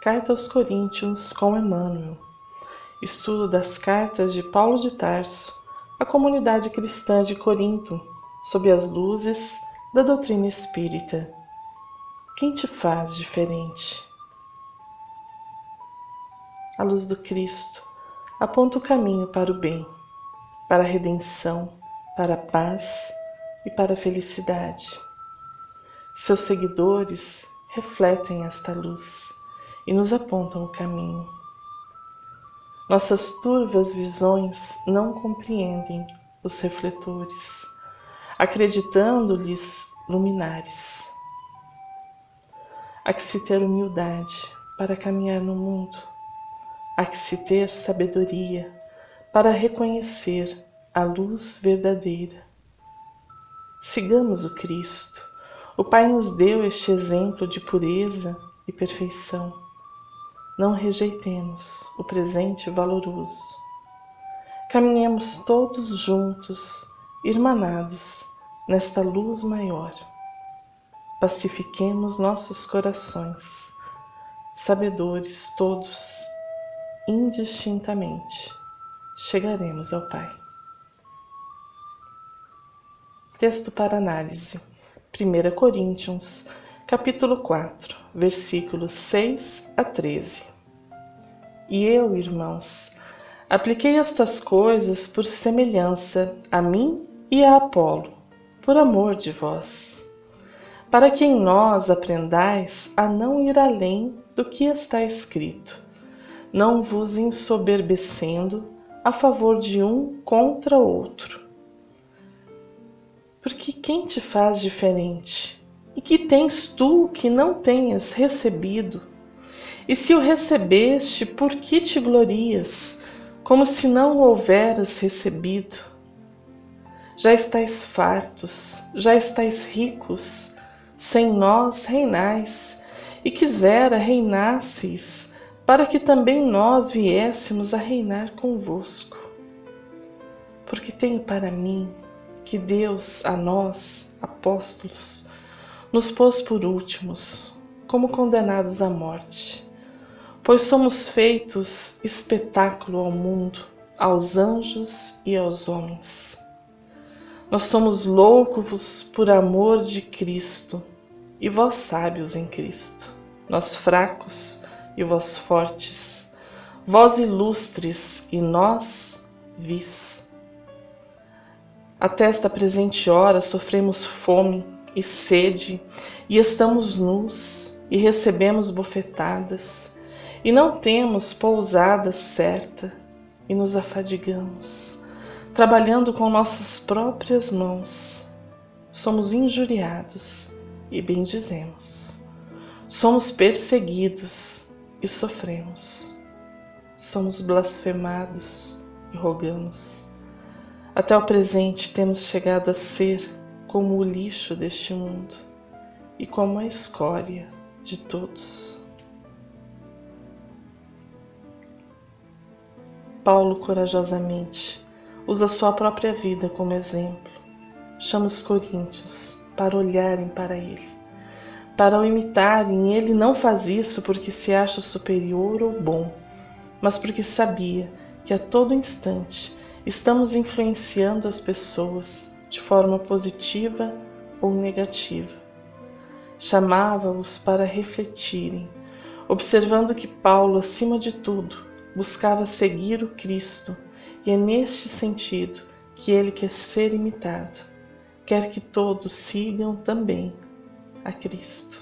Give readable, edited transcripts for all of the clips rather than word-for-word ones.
Carta aos Coríntios com Emmanuel. Estudo das cartas de Paulo de Tarso à comunidade cristã de Corinto, sob as luzes da doutrina espírita. Quem te faz diferente? A luz do Cristo aponta o caminho para o bem, para a redenção, para a paz e para a felicidade. Seus seguidores refletem esta luz e nos apontam o caminho. Nossas turvas visões não compreendem os refletores, acreditando-lhes luminares. Há que se ter humildade para caminhar no mundo. Há que se ter sabedoria para reconhecer a luz verdadeira. Sigamos o Cristo. O Pai nos deu este exemplo de pureza e perfeição. Não rejeitemos o presente valoroso. Caminhemos todos juntos, irmanados, nesta luz maior. Pacifiquemos nossos corações, sabedores todos, indistintamente, chegaremos ao Pai. Texto para análise. 1 Coríntios, capítulo 4, versículos 6 a 13. E eu, irmãos, apliquei estas coisas por semelhança a mim e a Apolo, por amor de vós, para que em nós aprendais a não ir além do que está escrito, não vos ensoberbecendo a favor de um contra outro. Porque quem te faz diferente? E que tens tu que não tenhas recebido? E se o recebeste, por que te glorias, como se não o houveras recebido? Já estáis fartos, já estáis ricos, sem nós reinais, e quisera reinasseis, para que também nós viéssemos a reinar convosco. Porque tenho para mim que Deus a nós, apóstolos, nos pôs por últimos, como condenados à morte, pois somos feitos espetáculo ao mundo, aos anjos e aos homens. Nós somos loucos por amor de Cristo, e vós sábios em Cristo, nós fracos e vós fortes, vós ilustres e nós vis. Até esta presente hora sofremos fome e sede, e estamos nus, e recebemos bofetadas, e não temos pousada certa, e nos afadigamos, trabalhando com nossas próprias mãos. Somos injuriados, e bendizemos. Somos perseguidos, e sofremos. Somos blasfemados, e rogamos. Até o presente temos chegado a ser como o lixo deste mundo e como a escória de todos. Paulo corajosamente usa sua própria vida como exemplo. Chama os coríntios para olharem para ele, para o imitarem. Ele não faz isso porque se acha superior ou bom, mas porque sabia que a todo instante estamos influenciando as pessoas de forma positiva ou negativa. Chamava-os para refletirem, observando que Paulo, acima de tudo, buscava seguir o Cristo, e é neste sentido que ele quer ser imitado. Quer que todos sigam também a Cristo.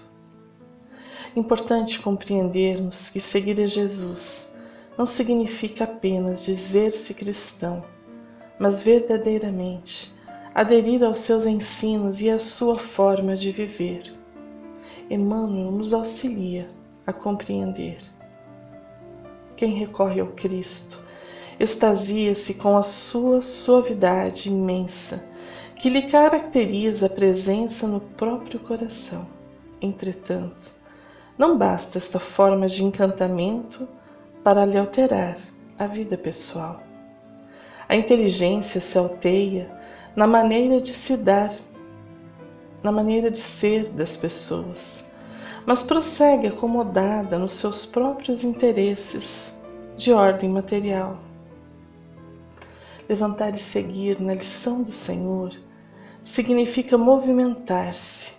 Importante compreendermos que seguir a Jesus não significa apenas dizer-se cristão, mas verdadeiramente aderir aos seus ensinos e à sua forma de viver. Emmanuel nos auxilia a compreender. Quem recorre ao Cristo extasia-se com a sua suavidade imensa, que lhe caracteriza a presença no próprio coração. Entretanto, não basta esta forma de encantamento para lhe alterar a vida pessoal. A inteligência se alteia na maneira de se dar, na maneira de ser das pessoas, mas prossegue acomodada nos seus próprios interesses de ordem material. Levantar e seguir na lição do Senhor significa movimentar-se,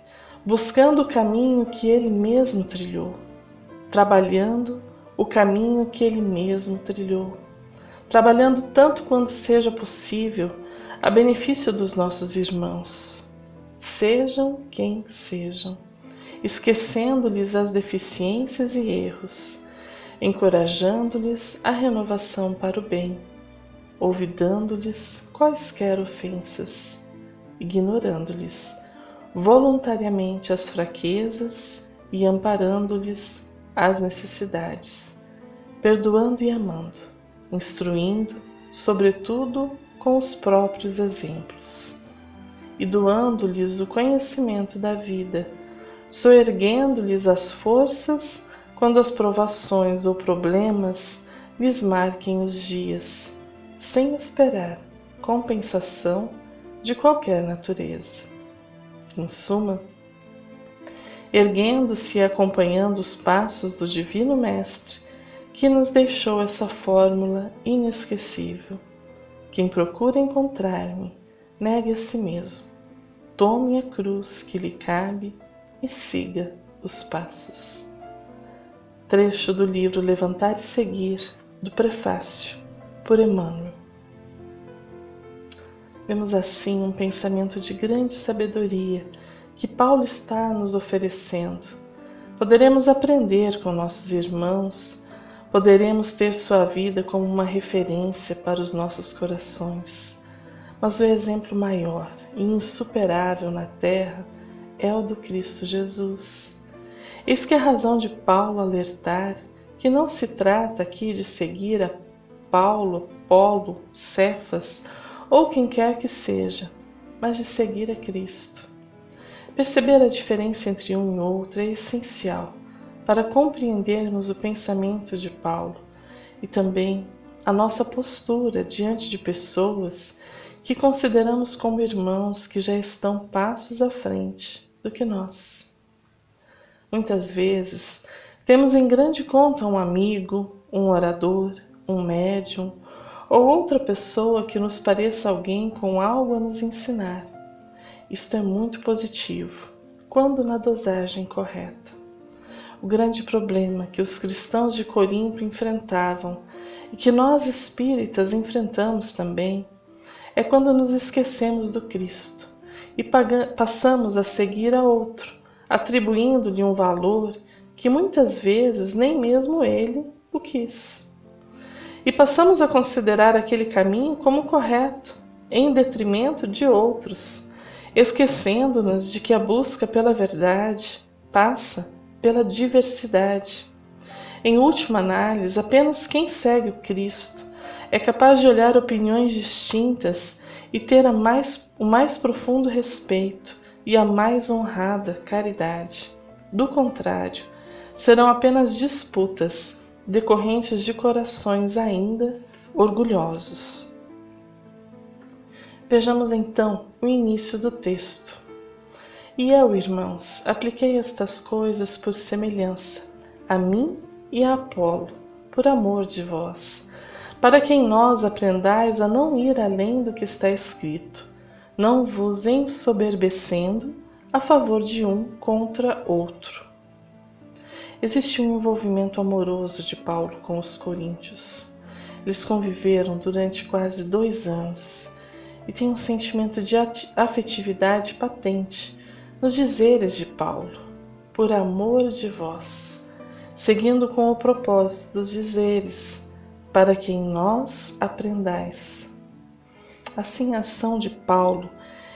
buscando o caminho que Ele mesmo trilhou, trabalhando o caminho que Ele mesmo trilhou, trabalhando tanto quanto seja possível a benefício dos nossos irmãos, sejam quem sejam, esquecendo-lhes as deficiências e erros, encorajando-lhes a renovação para o bem, olvidando-lhes quaisquer ofensas, ignorando-lhes voluntariamente as fraquezas e amparando-lhes as necessidades, perdoando e amando, instruindo, sobretudo com os próprios exemplos, e doando-lhes o conhecimento da vida, soerguendo-lhes as forças quando as provações ou problemas lhes marquem os dias, sem esperar compensação de qualquer natureza. Em suma, erguendo-se e acompanhando os passos do Divino Mestre, que nos deixou essa fórmula inesquecível: quem procura encontrar-me, negue a si mesmo, tome a cruz que lhe cabe e siga os passos. Trecho do livro Levantar e Seguir, do Prefácio, por Emmanuel. Vemos assim um pensamento de grande sabedoria que Paulo está nos oferecendo. Poderemos aprender com nossos irmãos, poderemos ter sua vida como uma referência para os nossos corações, mas o exemplo maior e insuperável na terra é o do Cristo Jesus. Eis que é a razão de Paulo alertar que não se trata aqui de seguir a Paulo, Apolo, Cefas ou quem quer que seja, mas de seguir a Cristo. Perceber a diferença entre um e outro é essencial para compreendermos o pensamento de Paulo e também a nossa postura diante de pessoas que consideramos como irmãos que já estão passos à frente do que nós. Muitas vezes temos em grande conta um amigo, um orador, um médium ou outra pessoa que nos pareça alguém com algo a nos ensinar. Isto é muito positivo, quando na dosagem correta. O grande problema que os cristãos de Corinto enfrentavam e que nós espíritas enfrentamos também é quando nos esquecemos do Cristo e passamos a seguir a outro, atribuindo-lhe um valor que muitas vezes nem mesmo ele o quis. E passamos a considerar aquele caminho como correto, em detrimento de outros, esquecendo-nos de que a busca pela verdade passa pela diversidade. Em última análise, apenas quem segue o Cristo é capaz de olhar opiniões distintas e ter o mais profundo respeito e a mais honrada caridade. Do contrário, serão apenas disputas decorrentes de corações ainda orgulhosos. Vejamos então o início do texto. E eu, irmãos, apliquei estas coisas por semelhança, a mim e a Apolo, por amor de vós, para que em nós aprendais a não ir além do que está escrito, não vos ensoberbecendo a favor de um contra outro. Existe um envolvimento amoroso de Paulo com os coríntios. Eles conviveram durante quase 2 anos e têm um sentimento de afetividade patente nos dizeres de Paulo, por amor de vós, seguindo com o propósito dos dizeres, para que em nós aprendais. Assim, a ação de Paulo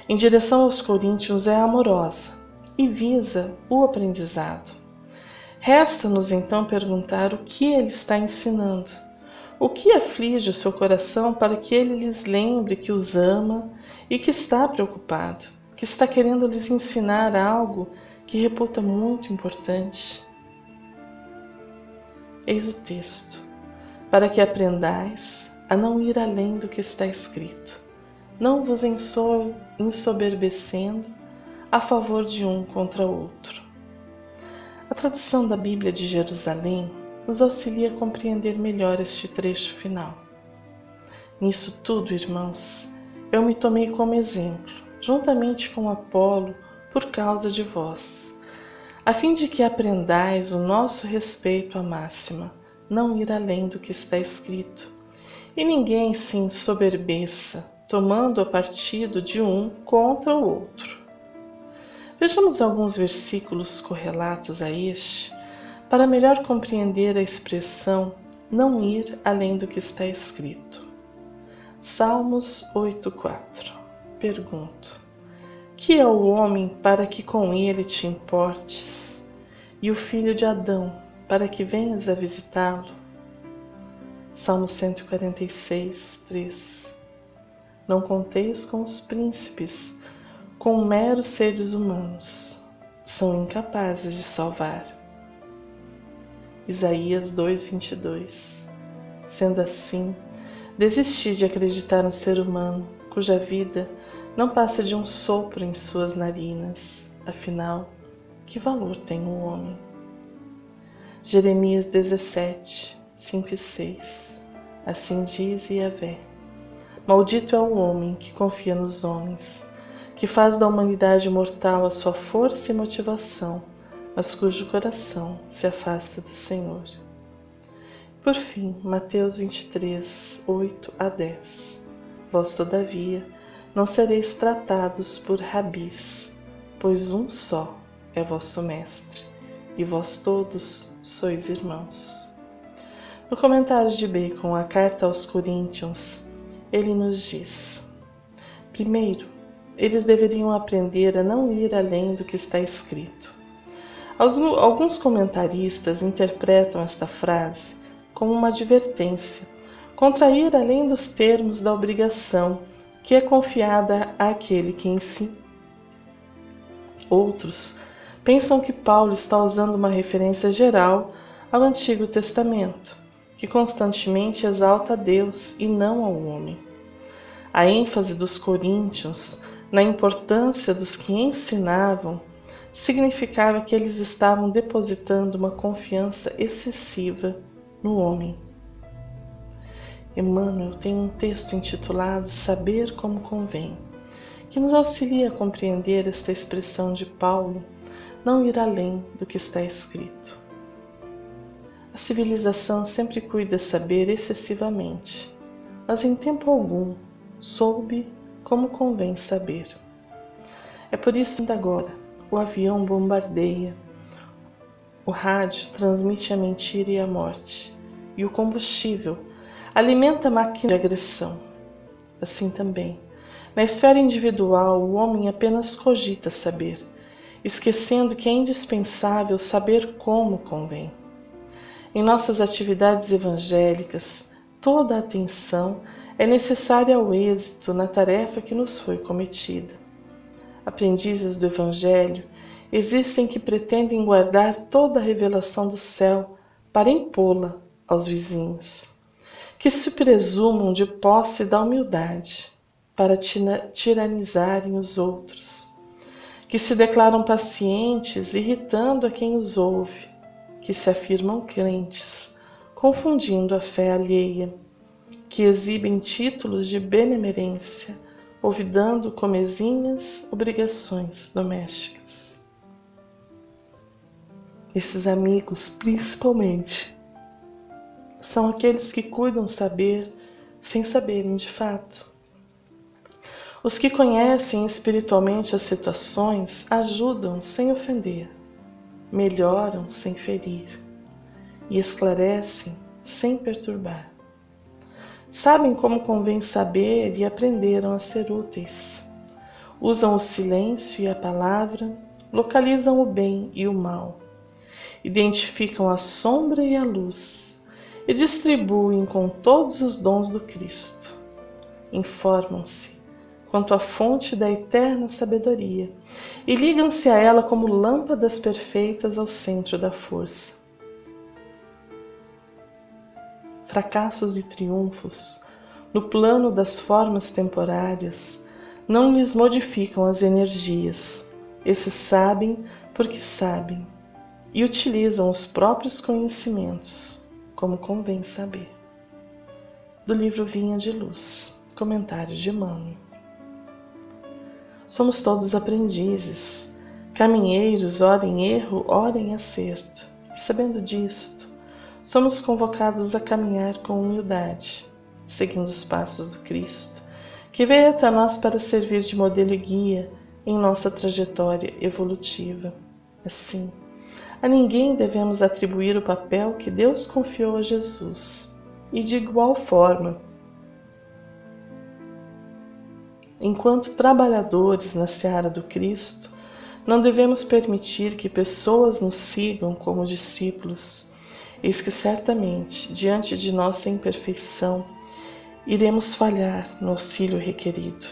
em direção aos coríntios é amorosa e visa o aprendizado. Resta-nos então perguntar o que ele está ensinando, o que aflige o seu coração para que ele lhes lembre que os ama e que está preocupado, que está querendo lhes ensinar algo que reputa muito importante. Eis o texto: para que aprendais a não ir além do que está escrito, não vos ensoberbecendo a favor de um contra outro. A tradução da Bíblia de Jerusalém nos auxilia a compreender melhor este trecho final. Nisso tudo, irmãos, eu me tomei como exemplo, juntamente com Apolo, por causa de vós, a fim de que aprendais o nosso respeito à máxima, não ir além do que está escrito, e ninguém se ensoberbeça, tomando o partido de um contra o outro. Vejamos alguns versículos correlatos a este, para melhor compreender a expressão não ir além do que está escrito. Salmos 8,4. Pergunto: que é o homem para que com ele te importes, e o filho de Adão para que venhas a visitá-lo? Salmo 146, 3. Não conteis com os príncipes, com meros seres humanos, são incapazes de salvar. Isaías 2,22. Sendo assim, desisti de acreditar no ser humano, cuja vida não passa de um sopro em suas narinas. Afinal, que valor tem o homem? Jeremias 17, 5 e 6. Assim diz Yahvé: maldito é o homem que confia nos homens, que faz da humanidade mortal a sua força e motivação, mas cujo coração se afasta do Senhor. Por fim, Mateus 23, 8 a 10. Vós, todavia, não sereis tratados por rabis, pois um só é vosso mestre, e vós todos sois irmãos. No comentário de Bacon à carta aos Coríntios, ele nos diz: primeiro, eles deveriam aprender a não ir além do que está escrito. Alguns comentaristas interpretam esta frase como uma advertência contra ir além dos termos da obrigação que é confiada àquele que ensina. Outros pensam que Paulo está usando uma referência geral ao Antigo Testamento, que constantemente exalta a Deus e não ao homem. A ênfase dos coríntios na importância dos que ensinavam significava que eles estavam depositando uma confiança excessiva no homem. Emmanuel tem um texto intitulado Saber como Convém, que nos auxilia a compreender esta expressão de Paulo, não ir além do que está escrito. A civilização sempre cuida saber excessivamente, mas em tempo algum soube como convém saber. É por isso que ainda agora o avião bombardeia, o rádio transmite a mentira e a morte, e o combustível alimenta a máquina de agressão. Assim também, na esfera individual, o homem apenas cogita saber, esquecendo que é indispensável saber como convém. Em nossas atividades evangélicas, toda a atenção é necessária ao êxito na tarefa que nos foi cometida. Aprendizes do Evangelho existem que pretendem guardar toda a revelação do céu para impô-la aos vizinhos, que se presumam de posse da humildade para tiranizarem os outros, que se declaram pacientes irritando a quem os ouve, que se afirmam crentes, confundindo a fé alheia, que exibem títulos de benemerência, olvidando comezinhas obrigações domésticas. Esses amigos, principalmente, são aqueles que cuidam saber sem saberem de fato. Os que conhecem espiritualmente as situações ajudam sem ofender, melhoram sem ferir e esclarecem sem perturbar. Sabem como convém saber e aprenderam a ser úteis. Usam o silêncio e a palavra, localizam o bem e o mal, identificam a sombra e a luz e distribuem com todos os dons do Cristo. Informam-se quanto à fonte da eterna sabedoria e ligam-se a ela como lâmpadas perfeitas ao centro da força. Fracassos e triunfos, no plano das formas temporárias, não lhes modificam as energias. Esses sabem porque sabem. e utilizam os próprios conhecimentos, como convém saber. Do livro Vinha de Luz, comentário de Emmanuel. Somos todos aprendizes, caminheiros, ora em erro, ora em acerto. E sabendo disto, somos convocados a caminhar com humildade, seguindo os passos do Cristo, que veio até nós para servir de modelo e guia em nossa trajetória evolutiva. Assim, a ninguém devemos atribuir o papel que Deus confiou a Jesus, e de igual forma, enquanto trabalhadores na seara do Cristo, não devemos permitir que pessoas nos sigam como discípulos, eis que certamente, diante de nossa imperfeição, iremos falhar no auxílio requerido.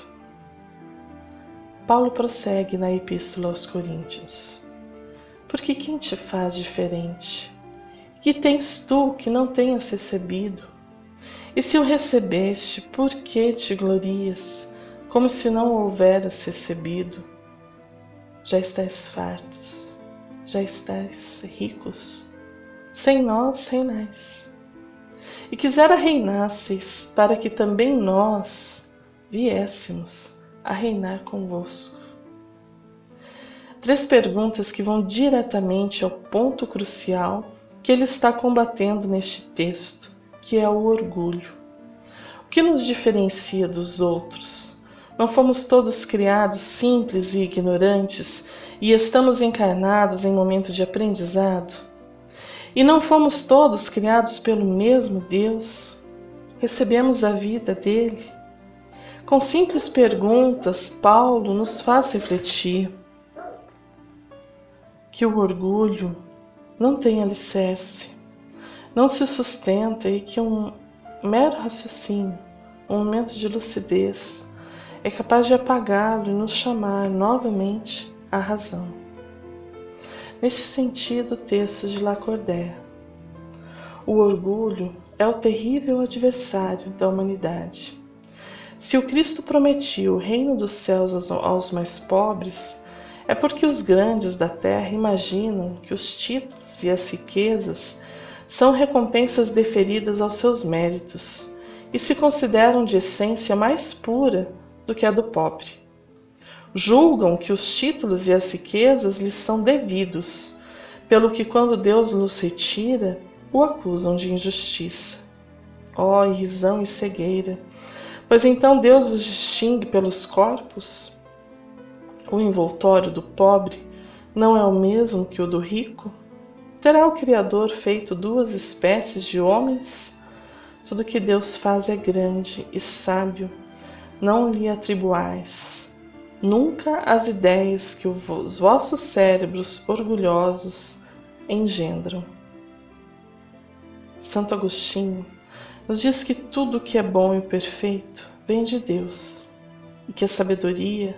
Paulo prossegue na Epístola aos Coríntios. Porque quem te faz diferente? Que tens tu que não tenhas recebido? E se o recebeste, por que te glorias, como se não o houveras recebido? Já estáis fartos, já estáis ricos, sem nós reinais. E quisera reinasseis, para que também nós viéssemos a reinar convosco. 3 perguntas que vão diretamente ao ponto crucial que ele está combatendo neste texto, que é o orgulho. O que nos diferencia dos outros? Não fomos todos criados simples e ignorantes e estamos encarnados em momento de aprendizado? E não fomos todos criados pelo mesmo Deus? Recebemos a vida dele? Com simples perguntas, Paulo nos faz refletir que o orgulho não tem alicerce, não se sustenta e que um mero raciocínio, um momento de lucidez, é capaz de apagá-lo e nos chamar novamente à razão. Neste sentido, o texto de Lacordaire. O orgulho é o terrível adversário da humanidade. Se o Cristo prometiu o reino dos céus aos mais pobres, é porque os grandes da terra imaginam que os títulos e as riquezas são recompensas deferidas aos seus méritos e se consideram de essência mais pura do que a do pobre. Julgam que os títulos e as riquezas lhes são devidos, pelo que quando Deus los retira, o acusam de injustiça. Ó, irrisão e cegueira! Pois então Deus vos distingue pelos corpos? O envoltório do pobre não é o mesmo que o do rico? Terá o Criador feito 2 espécies de homens? Tudo que Deus faz é grande e sábio. Não lhe atribuais nunca as ideias que os vossos cérebros orgulhosos engendram. Santo Agostinho nos diz que tudo o que é bom e perfeito vem de Deus e que a sabedoria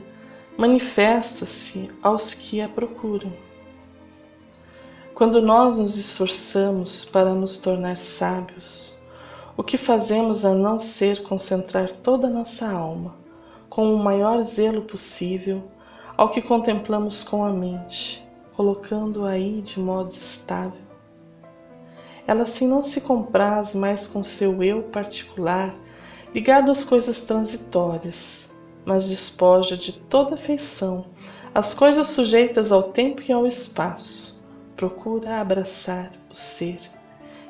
manifesta-se aos que a procuram. Quando nós nos esforçamos para nos tornar sábios, o que fazemos a não ser concentrar toda a nossa alma, com o maior zelo possível, ao que contemplamos com a mente, colocando-a aí de modo estável. Ela assim não se compraz mais com seu eu particular, ligado às coisas transitórias, mas despoja de toda afeição as coisas sujeitas ao tempo e ao espaço. Procura abraçar o ser,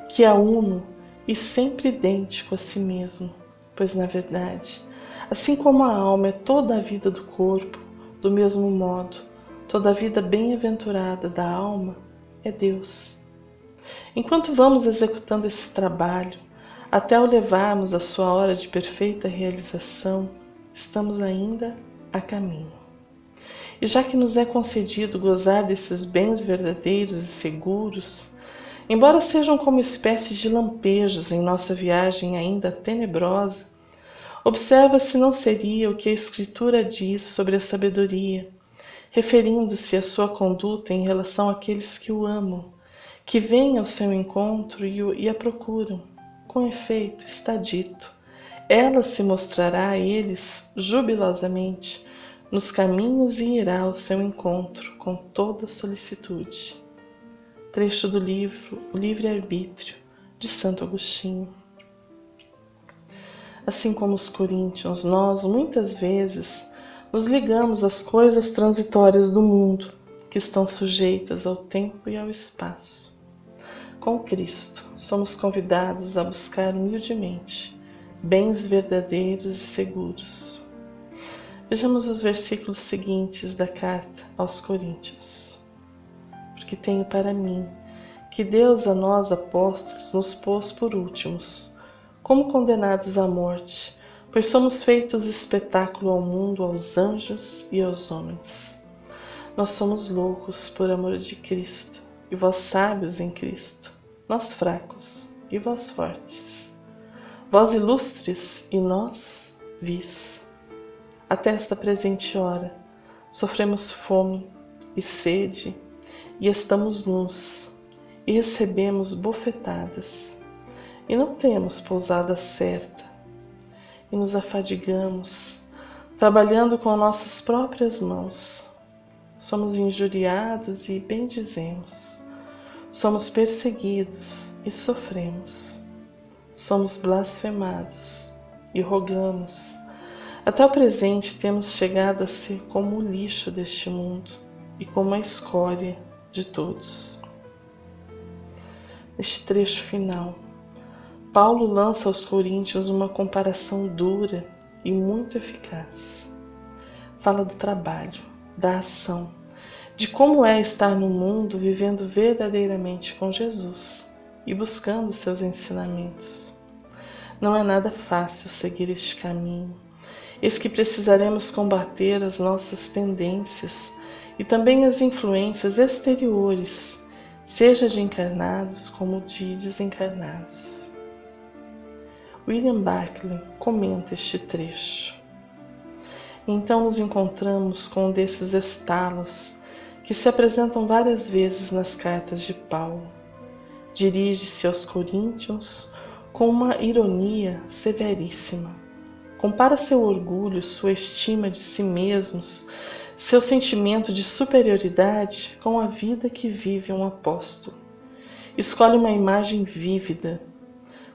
que é uno e sempre idêntico a si mesmo, pois na verdade, assim como a alma é toda a vida do corpo, do mesmo modo, toda a vida bem-aventurada da alma é Deus. Enquanto vamos executando esse trabalho, até o levarmos à sua hora de perfeita realização, estamos ainda a caminho. E já que nos é concedido gozar desses bens verdadeiros e seguros, embora sejam como espécies de lampejos em nossa viagem ainda tenebrosa, observa se não seria o que a Escritura diz sobre a sabedoria, referindo-se à sua conduta em relação àqueles que o amam, que vêm ao seu encontro e a procuram. Com efeito, está dito, ela se mostrará a eles jubilosamente nos caminhos e irá ao seu encontro com toda solicitude. trecho do livro O Livre-Arbítrio, de Santo Agostinho. Assim como os coríntios, nós muitas vezes nos ligamos às coisas transitórias do mundo, que estão sujeitas ao tempo e ao espaço. Com Cristo, somos convidados a buscar humildemente bens verdadeiros e seguros. Vejamos os versículos seguintes da carta aos Coríntios. Porque tenho para mim que Deus a nós apóstolos nos pôs por últimos, como condenados à morte, pois somos feitos espetáculo ao mundo, aos anjos e aos homens. Nós somos loucos por amor de Cristo, e vós sábios em Cristo, nós fracos e vós fortes, vós ilustres e nós vis. Até esta presente hora, sofremos fome e sede, e estamos nus, e recebemos bofetadas, e não temos pousada certa, e nos afadigamos, trabalhando com nossas próprias mãos. Somos injuriados e bendizemos, somos perseguidos e sofremos, somos blasfemados e rogamos. Até o presente temos chegado a ser como o lixo deste mundo e como a escória de todos. Neste trecho final, Paulo lança aos coríntios uma comparação dura e muito eficaz. Fala do trabalho, da ação, de como é estar no mundo vivendo verdadeiramente com Jesus e buscando seus ensinamentos. Não é nada fácil seguir este caminho. Eis que precisaremos combater as nossas tendências e também as influências exteriores, seja de encarnados como de desencarnados. William Barclay comenta este trecho. Então nos encontramos com um desses estalos que se apresentam várias vezes nas cartas de Paulo. Dirige-se aos coríntios com uma ironia severíssima. Compara seu orgulho, sua estima de si mesmos, seu sentimento de superioridade com a vida que vive um apóstolo. Escolhe uma imagem vívida.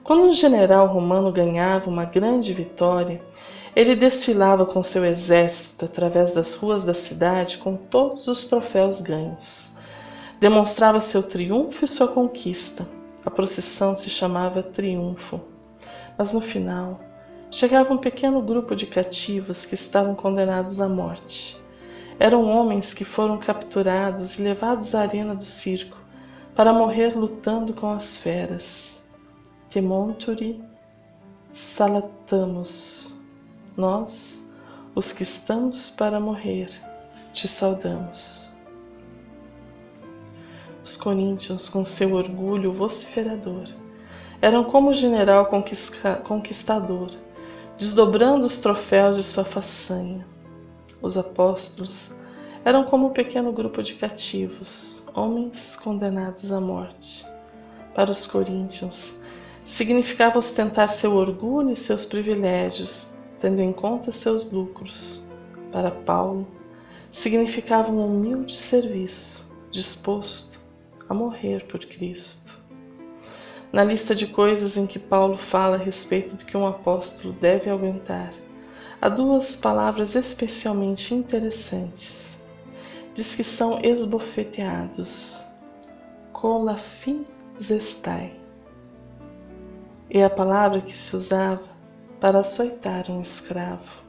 Quando um general romano ganhava uma grande vitória, ele desfilava com seu exército através das ruas da cidade com todos os troféus ganhos. Demonstrava seu triunfo e sua conquista. A procissão se chamava triunfo. Mas no final, chegava um pequeno grupo de cativos que estavam condenados à morte. Eram homens que foram capturados e levados à arena do circo para morrer lutando com as feras. Temonturi salatamus. Nós, os que estamos para morrer, te saudamos. Os coríntios, com seu orgulho vociferador, eram como o general conquistador, desdobrando os troféus de sua façanha. Os apóstolos eram como um pequeno grupo de cativos, homens condenados à morte. Para os coríntios, significava ostentar seu orgulho e seus privilégios, tendo em conta seus lucros. Para Paulo, significava um humilde serviço, disposto a morrer por Cristo. Na lista de coisas em que Paulo fala a respeito do que um apóstolo deve aguentar, há duas palavras especialmente interessantes. Diz que são esbofeteados. Kolaphinzestai. É a palavra que se usava para açoitar um escravo.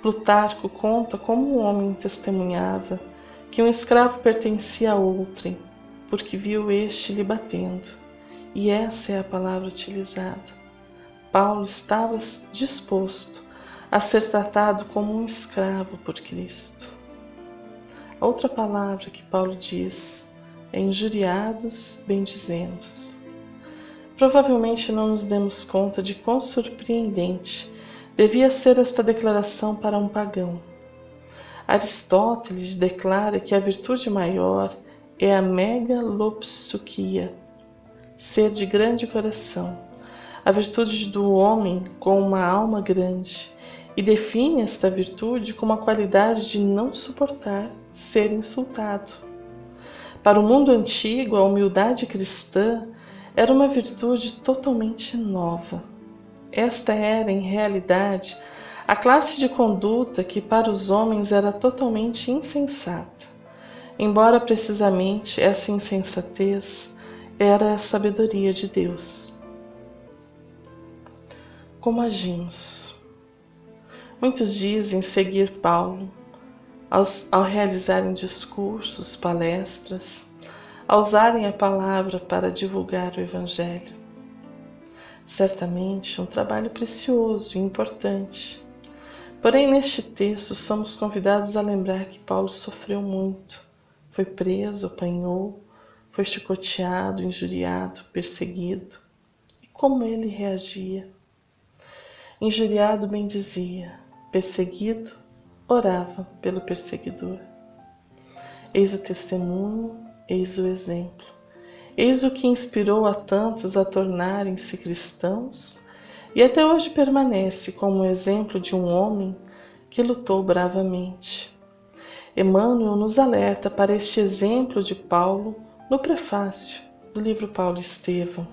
Plutarco conta como um homem testemunhava que um escravo pertencia a outrem, porque viu este lhe batendo. E essa é a palavra utilizada. Paulo estava disposto a ser tratado como um escravo por Cristo. A outra palavra que Paulo diz é injuriados, bendizemos. Provavelmente não nos demos conta de quão surpreendente devia ser esta declaração para um pagão. Aristóteles declara que a virtude maior é a megalopsuquia, ser de grande coração, a virtude do homem com uma alma grande, e define esta virtude como a qualidade de não suportar ser insultado. Para o mundo antigo, a humildade cristã era uma virtude totalmente nova. Esta era, em realidade, a classe de conduta que para os homens era totalmente insensata, embora precisamente essa insensatez era a sabedoria de Deus. Como agimos? Muitos dizem seguir Paulo ao realizarem discursos, palestras, a usarem a palavra para divulgar o Evangelho. Certamente um trabalho precioso e importante. Porém, neste texto somos convidados a lembrar que Paulo sofreu muito. Foi preso, apanhou, foi chicoteado, injuriado, perseguido. E como ele reagia? Injuriado bendizia, perseguido orava pelo perseguidor. Eis o testemunho, eis o exemplo. Eis o que inspirou a tantos a tornarem-se cristãos e até hoje permanece como exemplo de um homem que lutou bravamente. Emmanuel nos alerta para este exemplo de Paulo no prefácio do livro Paulo Estevão.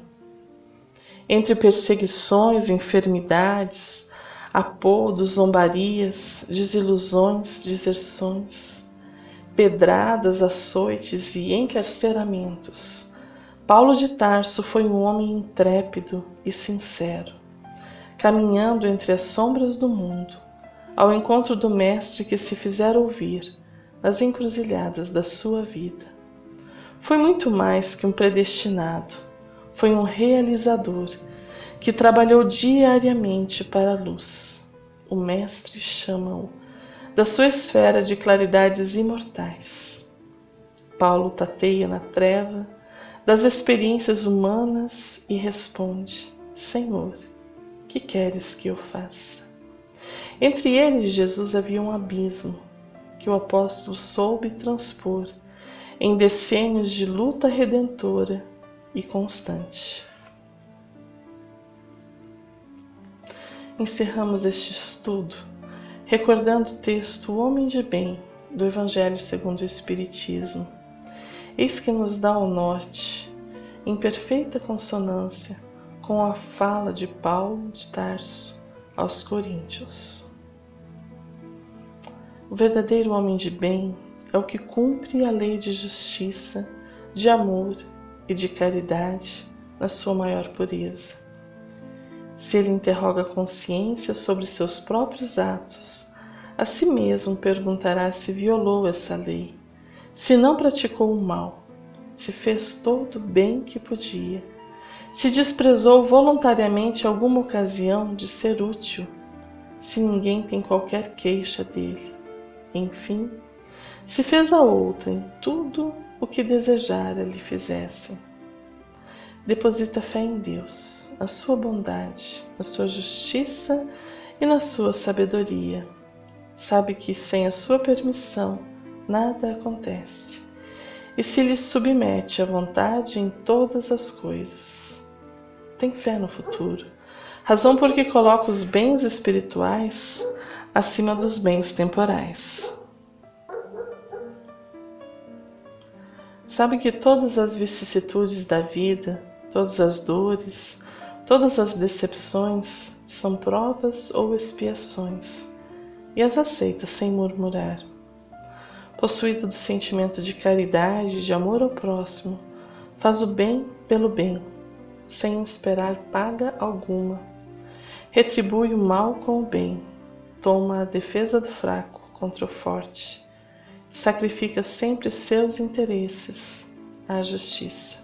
Entre perseguições, enfermidades, apodos, zombarias, desilusões, deserções, pedradas, açoites e encarceramentos, Paulo de Tarso foi um homem intrépido e sincero, caminhando entre as sombras do mundo, ao encontro do Mestre que se fizera ouvir nas encruzilhadas da sua vida. Foi muito mais que um predestinado, foi um realizador que trabalhou diariamente para a luz. O Mestre chama-o da sua esfera de claridades imortais. Paulo tateia na treva das experiências humanas e responde: Senhor, que queres que eu faça? Entre ele e Jesus havia um abismo que o apóstolo soube transpor em decênios de luta redentora e constante. Encerramos este estudo recordando o texto O Homem de Bem, do Evangelho segundo o Espiritismo. Eis que nos dá o norte, em perfeita consonância com a fala de Paulo de Tarso aos Coríntios. O verdadeiro homem de bem é o que cumpre a lei de justiça, de amor e de caridade na sua maior pureza. Se ele interroga a consciência sobre seus próprios atos, a si mesmo perguntará se violou essa lei, se não praticou o mal, se fez todo o bem que podia, se desprezou voluntariamente alguma ocasião de ser útil, se ninguém tem qualquer queixa dele. Enfim, se fez a outrem tudo o que desejara lhe fizessem. Deposita fé em Deus, na sua bondade, na sua justiça e na sua sabedoria. Sabe que sem a sua permissão nada acontece e se lhe submete à vontade em todas as coisas. Tem fé no futuro, razão porque coloca os bens espirituais acima dos bens temporais. Sabe que todas as vicissitudes da vida, todas as dores, todas as decepções são provas ou expiações, e as aceita sem murmurar. Possuído do sentimento de caridade e de amor ao próximo, faz o bem pelo bem, sem esperar paga alguma. Retribui o mal com o bem, toma a defesa do fraco contra o forte, sacrifica sempre seus interesses à justiça.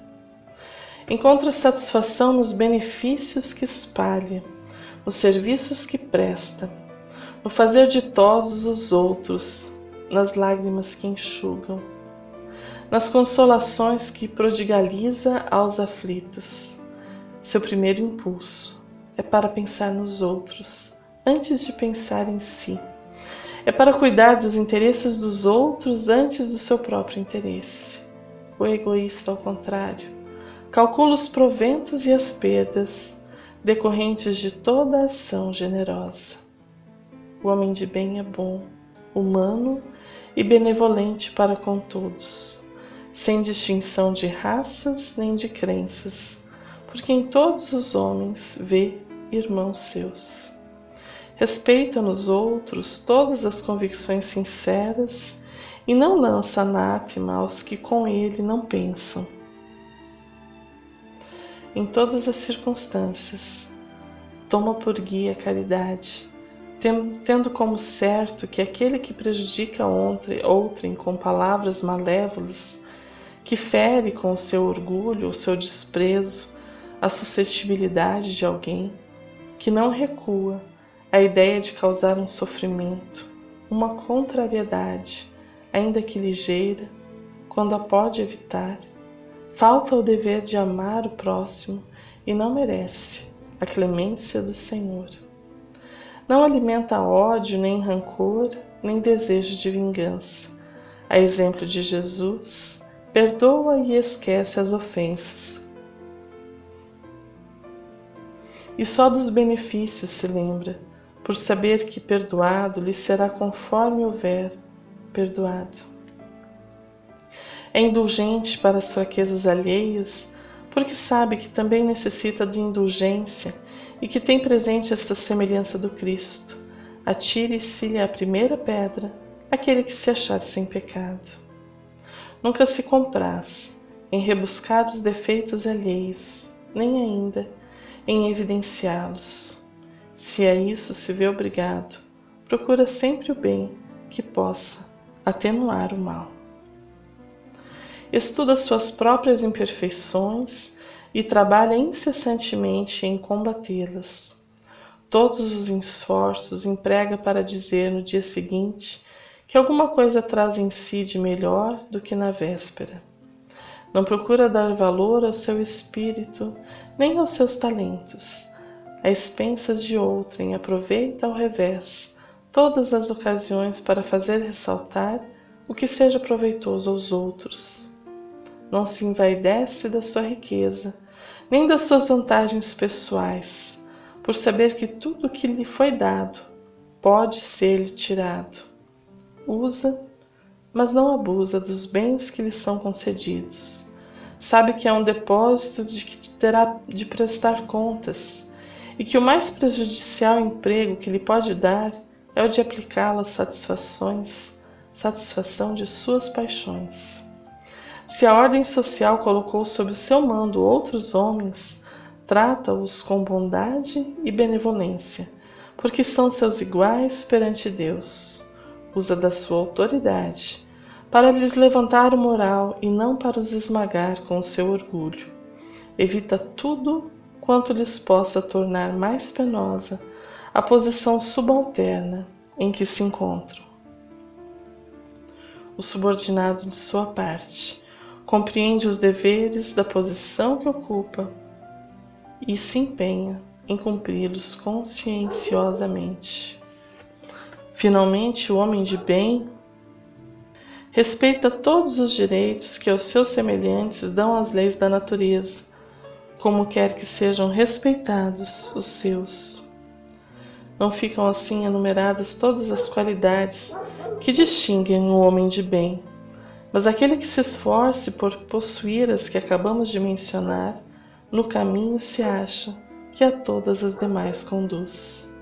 Encontra satisfação nos benefícios que espalha, nos serviços que presta, no fazer ditosos os outros, nas lágrimas que enxugam, nas consolações que prodigaliza aos aflitos. Seu primeiro impulso é para pensar nos outros, antes de pensar em si. É para cuidar dos interesses dos outros antes do seu próprio interesse. O egoísta, ao contrário, calcula os proventos e as perdas decorrentes de toda a ação generosa. O homem de bem é bom, humano e benevolente para com todos, sem distinção de raças nem de crenças, porque em todos os homens vê irmãos seus. Respeita nos outros todas as convicções sinceras e não lança anátema aos que com ele não pensam. Em todas as circunstâncias, toma por guia a caridade, tendo como certo que aquele que prejudica outrem com palavras malévolas, que fere com o seu orgulho ou seu desprezo a suscetibilidade de alguém, que não recua à ideia de causar um sofrimento, uma contrariedade, ainda que ligeira, quando a pode evitar, falta o dever de amar o próximo e não merece a clemência do Senhor. Não alimenta ódio, nem rancor, nem desejo de vingança. A exemplo de Jesus, perdoa e esquece as ofensas. E só dos benefícios se lembra, por saber que perdoado lhe será conforme houver perdoado. É indulgente para as fraquezas alheias, porque sabe que também necessita de indulgência e que tem presente esta semelhança do Cristo. Atire-se-lhe a primeira pedra, aquele que se achar sem pecado. Nunca se compraz em rebuscar os defeitos alheios, nem ainda em evidenciá-los. Se a isso se vê obrigado, procura sempre o bem que possa atenuar o mal. Estuda suas próprias imperfeições e trabalha incessantemente em combatê-las. Todos os esforços emprega para dizer no dia seguinte que alguma coisa traz em si de melhor do que na véspera. Não procura dar valor ao seu espírito nem aos seus talentos. A expensas de outrem, aproveita ao revés todas as ocasiões para fazer ressaltar o que seja proveitoso aos outros. Não se envaidece da sua riqueza, nem das suas vantagens pessoais, por saber que tudo o que lhe foi dado pode ser-lhe tirado. Usa, mas não abusa dos bens que lhe são concedidos. Sabe que é um depósito de que terá de prestar contas, e que o mais prejudicial emprego que lhe pode dar é o de aplicá-lo às satisfação de suas paixões. Se a ordem social colocou sob o seu mando outros homens, trata-os com bondade e benevolência, porque são seus iguais perante Deus. Usa da sua autoridade para lhes levantar o moral e não para os esmagar com o seu orgulho. Evita tudo quanto lhes possa tornar mais penosa a posição subalterna em que se encontram. O subordinado de sua parte compreende os deveres da posição que ocupa e se empenha em cumpri-los conscienciosamente. Finalmente, o homem de bem respeita todos os direitos que aos seus semelhantes dão as leis da natureza, como quer que sejam respeitados os seus. Não ficam assim enumeradas todas as qualidades que distinguem o homem de bem, mas aquele que se esforce por possuir as que acabamos de mencionar, no caminho se acha que a todas as demais conduz.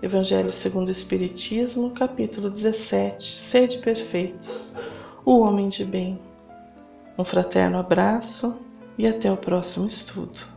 Evangelho segundo o Espiritismo, capítulo 17, Sede perfeitos, o homem de bem. Um fraterno abraço e até o próximo estudo.